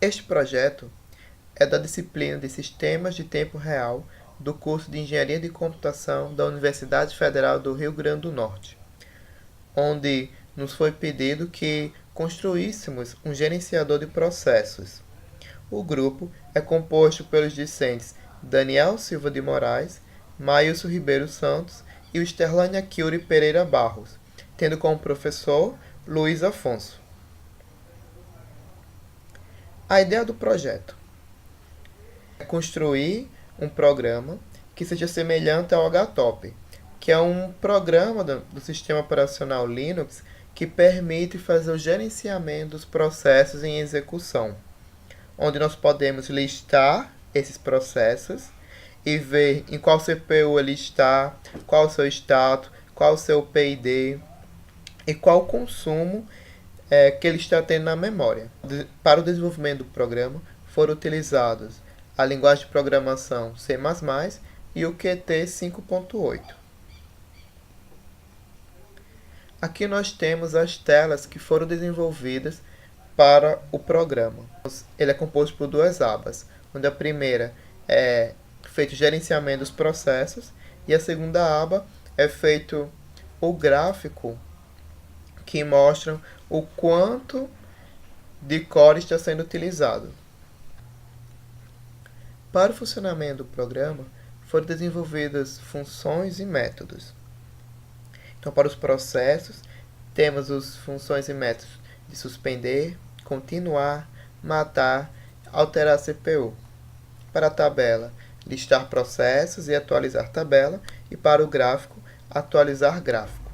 Este projeto é da disciplina de Sistemas de Tempo Real do curso de Engenharia de Computação da Universidade Federal do Rio Grande do Norte, onde nos foi pedido que construíssemos um gerenciador de processos. O grupo é composto pelos discentes Daniel Silva de Moraes, Maílson Ribeiro Santos e Sterlânia Cury Pereira Barros, tendo como professor Luiz Afonso. A ideia do projeto é construir um programa que seja semelhante ao HTOP, que é um programa do sistema operacional Linux que permite fazer o gerenciamento dos processos em execução, onde nós podemos listar esses processos e ver em qual CPU ele está, qual o seu status, qual o seu PID e qual o consumo que ele está tendo na memória. Para o desenvolvimento do programa foram utilizados a linguagem de programação C++ e o Qt 5.8. Aqui nós temos as telas que foram desenvolvidas para o programa. Ele é composto por duas abas, onde a primeira é feito o gerenciamento dos processos e a segunda aba é feito o gráfico que mostra o quanto de core está sendo utilizado. Para o funcionamento do programa, foram desenvolvidas funções e métodos. Então, para os processos, temos as funções e métodos de suspender, continuar, matar, alterar a CPU. Para a tabela, listar processos e atualizar tabela. E para o gráfico, atualizar gráfico.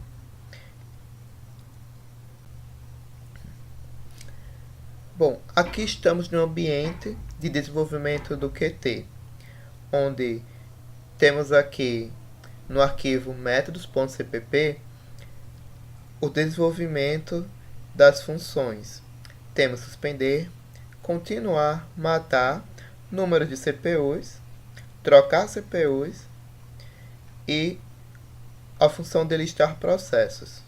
Bom, aqui estamos no ambiente de desenvolvimento do Qt, onde temos aqui no arquivo métodos.cpp o desenvolvimento das funções. Temos suspender, continuar, matar, número de CPUs, trocar CPUs e a função de listar processos.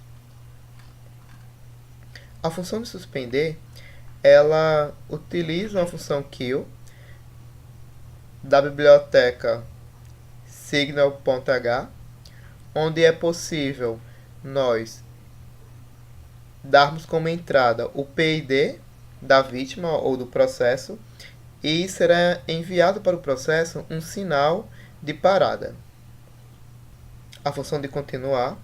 A função de suspender, ela utiliza uma função kill da biblioteca signal.h, onde é possível nós darmos como entrada o PID da vítima ou do processo e será enviado para o processo um sinal de parada. A função de continuar,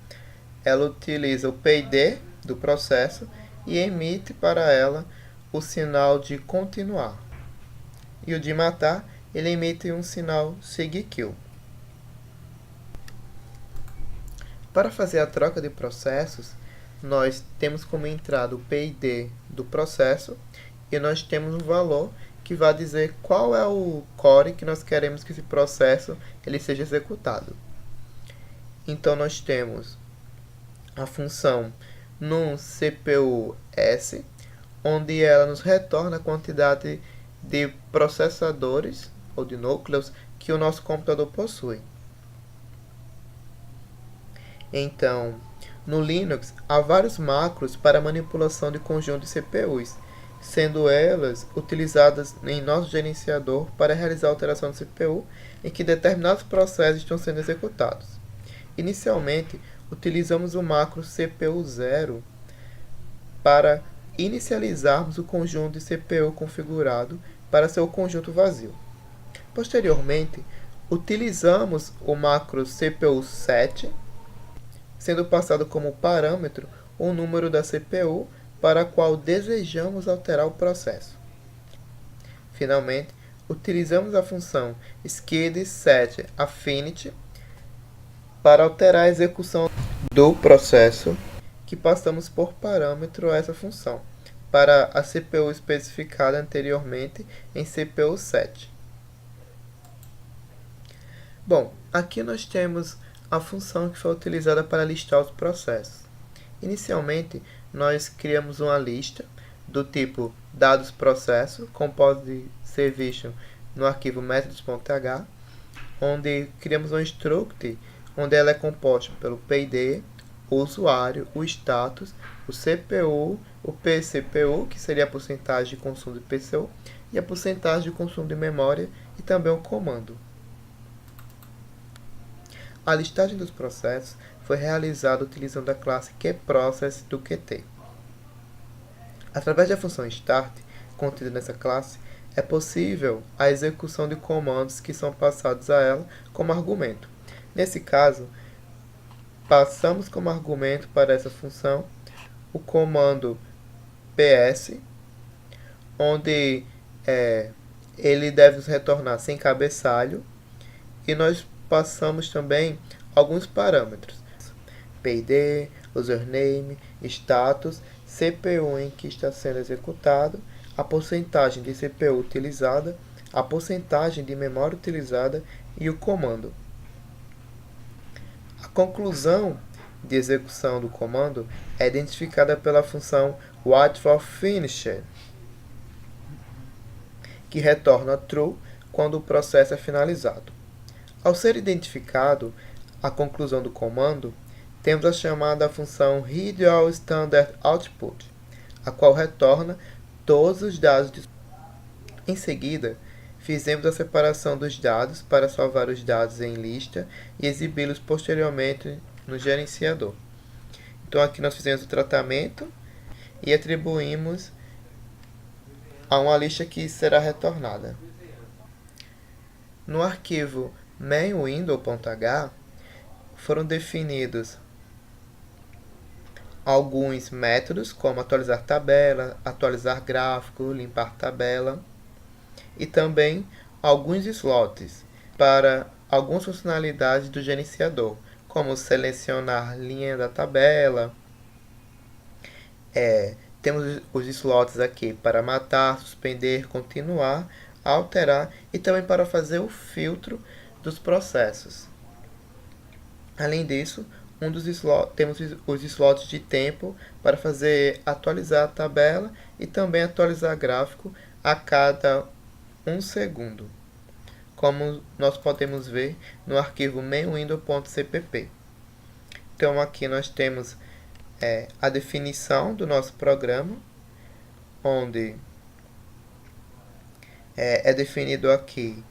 ela utiliza o PID do processo e emite para ela o sinal de continuar. E o de matar, ele emite um sinal SIGKILL. Para fazer a troca de processos, nós temos como entrada o PID do processo e nós temos um valor que vai dizer qual é o core que nós queremos que esse processo ele seja executado. Então nós temos a função num CPU-S, onde ela nos retorna a quantidade de processadores ou de núcleos que o nosso computador possui. Então, no Linux, há vários macros para manipulação de conjunto de CPUs, sendo elas utilizadas em nosso gerenciador para realizar a alteração do CPU em que determinados processos estão sendo executados. Inicialmente, utilizamos o macro CPU0 para inicializarmos o conjunto de CPU configurado para seu conjunto vazio. Posteriormente, utilizamos o macro CPU7, sendo passado como parâmetro o número da CPU para a qual desejamos alterar o processo. Finalmente, utilizamos a função skid_set_affinity para alterar a execução do processo que passamos por parâmetro a essa função, para a CPU especificada anteriormente em CPU7. Bom, aqui nós temos a função que foi utilizada para listar os processos. Inicialmente, nós criamos uma lista do tipo dados processo, composta de ser visto no arquivo methods.h, onde criamos um struct, onde ela é composta pelo PID, o usuário, o status, o CPU, o PCPU, que seria a porcentagem de consumo de PCU, e a porcentagem de consumo de memória e também o comando. A listagem dos processos foi realizada utilizando a classe QProcess do Qt. Através da função start, contida nessa classe, é possível a execução de comandos que são passados a ela como argumento. Nesse caso, passamos como argumento para essa função o comando ps, onde ele deve nos retornar sem cabeçalho, e nós passamos também alguns parâmetros: PID, username, status, CPU em que está sendo executado, a porcentagem de CPU utilizada, a porcentagem de memória utilizada e o comando. A conclusão de execução do comando é identificada pela função WaitForFinished, que retorna true quando o processo é finalizado. Ao ser identificado a conclusão do comando, temos a chamada função readAllStandardOutput, a qual retorna todos os dados. Em seguida, fizemos a separação dos dados para salvar os dados em lista e exibi-los posteriormente no gerenciador. Então aqui nós fizemos o tratamento e atribuímos a uma lista que será retornada. No arquivo mainWindow.h foram definidos alguns métodos, como atualizar tabela, atualizar gráfico, limpar tabela, e também alguns slots para algumas funcionalidades do gerenciador, como selecionar linha da tabela. Temos os slots aqui para matar, suspender, continuar, alterar e também para fazer o filtro dos processos. Além disso, temos os slots de tempo para fazer atualizar a tabela e também atualizar gráfico a cada 1 segundo, como nós podemos ver no arquivo mainWindow.cpp. Então aqui nós temos a definição do nosso programa, onde é definido aqui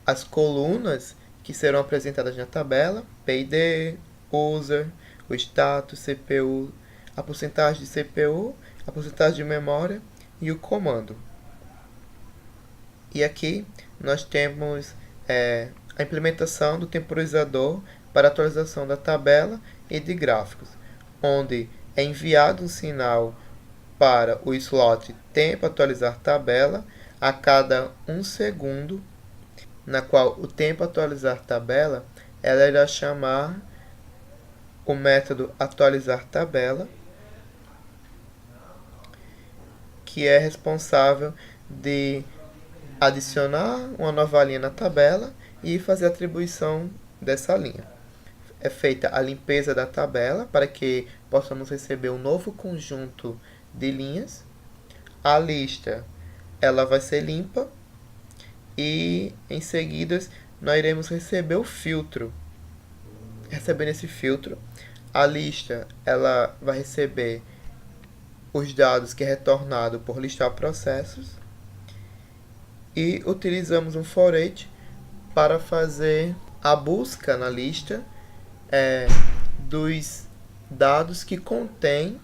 as colunas que serão apresentadas na tabela: PID, user, o status, CPU, a porcentagem de CPU, a porcentagem de memória e o comando. E aqui nós temos a implementação do temporizador para atualização da tabela e de gráficos, onde é enviado um sinal para o slot tempo atualizar tabela a cada 1 segundo, na qual o tempo atualizar tabela ela irá chamar o método atualizar tabela, que é responsável de adicionar uma nova linha na tabela e fazer a atribuição dessa linha. É feita a limpeza da tabela para que possamos receber um novo conjunto de linhas. A lista ela vai ser limpa e em seguida nós iremos receber o filtro. Recebendo esse filtro, a lista ela vai receber os dados que é retornado por listar processos, e utilizamos um for each para fazer a busca na lista dos dados que contém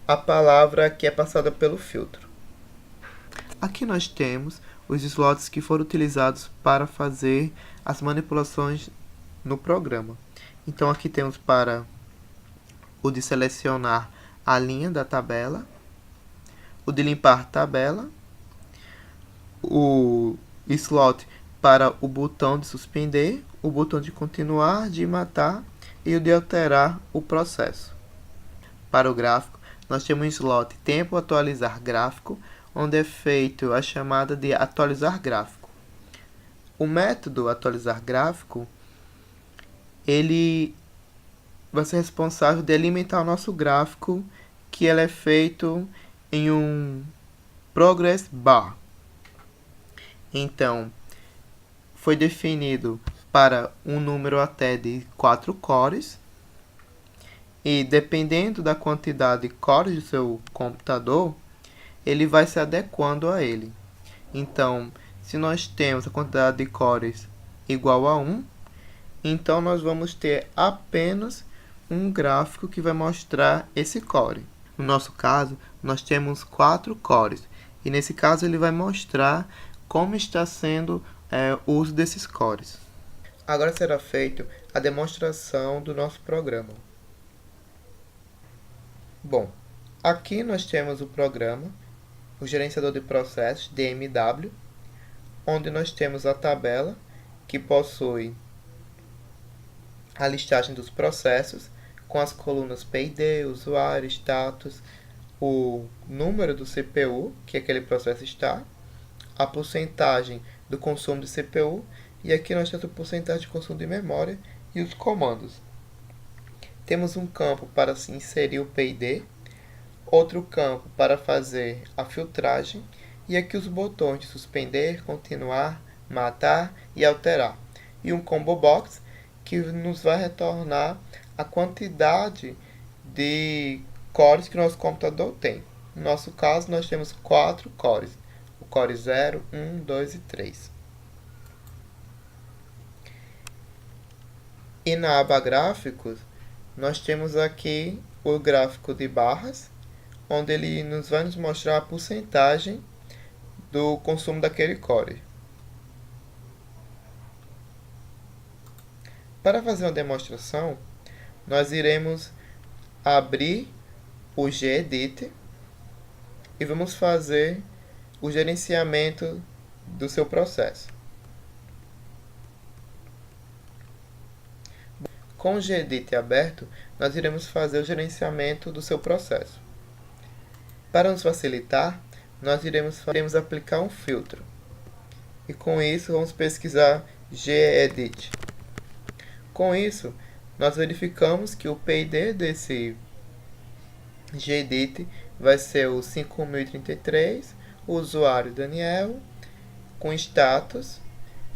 a palavra que é passada pelo filtro. Aqui nós temos os slots que foram utilizados para fazer as manipulações no programa. Então aqui temos para o de selecionar a linha da tabela, o de limpar tabela, o slot para o botão de suspender, o botão de continuar, de matar e o de alterar o processo. Para o gráfico, nós temos um slot tempo atualizar gráfico, onde é feito a chamada de atualizar gráfico. O método atualizar gráfico, ele vai ser responsável de alimentar o nosso gráfico, que ele é feito em um progress bar. Então, foi definido para um número até de 4 cores, E dependendo da quantidade de cores do seu computador, ele vai se adequando a ele. Então, se nós temos a quantidade de cores igual a 1, então nós vamos ter apenas um gráfico que vai mostrar esse core. No nosso caso, nós temos 4 cores. E nesse caso ele vai mostrar como está sendo o uso desses cores. Agora será feita a demonstração do nosso programa. Bom, aqui nós temos o programa, o gerenciador de processos, DMW, onde nós temos a tabela que possui a listagem dos processos com as colunas PID, usuário, status, o número do CPU que aquele processo está, a porcentagem do consumo de CPU e aqui nós temos a porcentagem de consumo de memória e os comandos. Temos um campo para inserir o PID, outro campo para fazer a filtragem e aqui os botões de suspender, continuar, matar e alterar. E um combo box que nos vai retornar a quantidade de cores que o nosso computador tem. No nosso caso, nós temos 4 cores. O core 0, 1, 2 e 3. E na aba gráficos, nós temos aqui o gráfico de barras, onde ele vai nos mostrar a porcentagem do consumo daquele core. Para fazer uma demonstração, nós iremos abrir o Gedit e vamos fazer o gerenciamento do seu processo. Com o Gedit aberto, nós iremos fazer o gerenciamento do seu processo. Para nos facilitar, nós iremos aplicar um filtro. E com isso, vamos pesquisar gedit. Com isso, nós verificamos que o PID desse Gedit vai ser o 5033, o usuário Daniel, com status,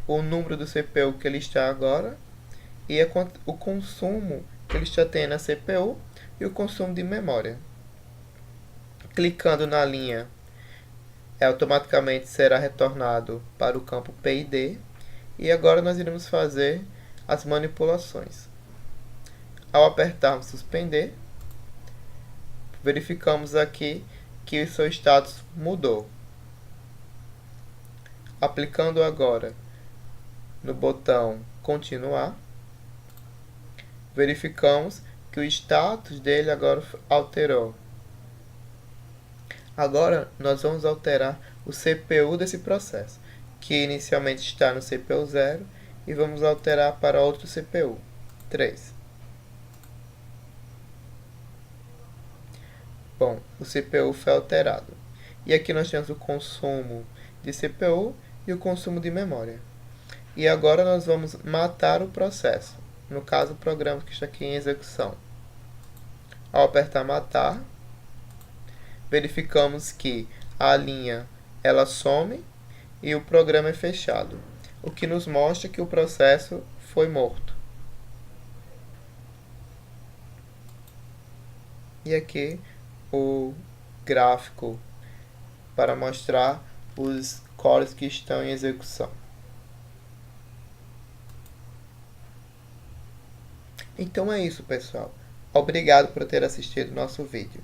o número do CPU que ele está agora, e o consumo que ele está tendo na CPU e o consumo de memória. Clicando na linha, automaticamente será retornado para o campo PID, e agora nós iremos fazer as manipulações. Ao apertarmos suspender, verificamos aqui que o seu status mudou. Aplicando agora no botão continuar, verificamos que o status dele agora alterou. Agora nós vamos alterar o CPU desse processo, que inicialmente está no CPU 0, e vamos alterar para outro CPU, 3. Bom, o CPU foi alterado. E aqui nós temos o consumo de CPU e o consumo de memória. E agora nós vamos matar o processo, no caso o programa que está aqui em execução. Ao apertar matar, verificamos que a linha ela some e o programa é fechado, o que nos mostra que o processo foi morto. E aqui o gráfico para mostrar os cores que estão em execução. Então é isso, pessoal. Obrigado por ter assistido nosso vídeo.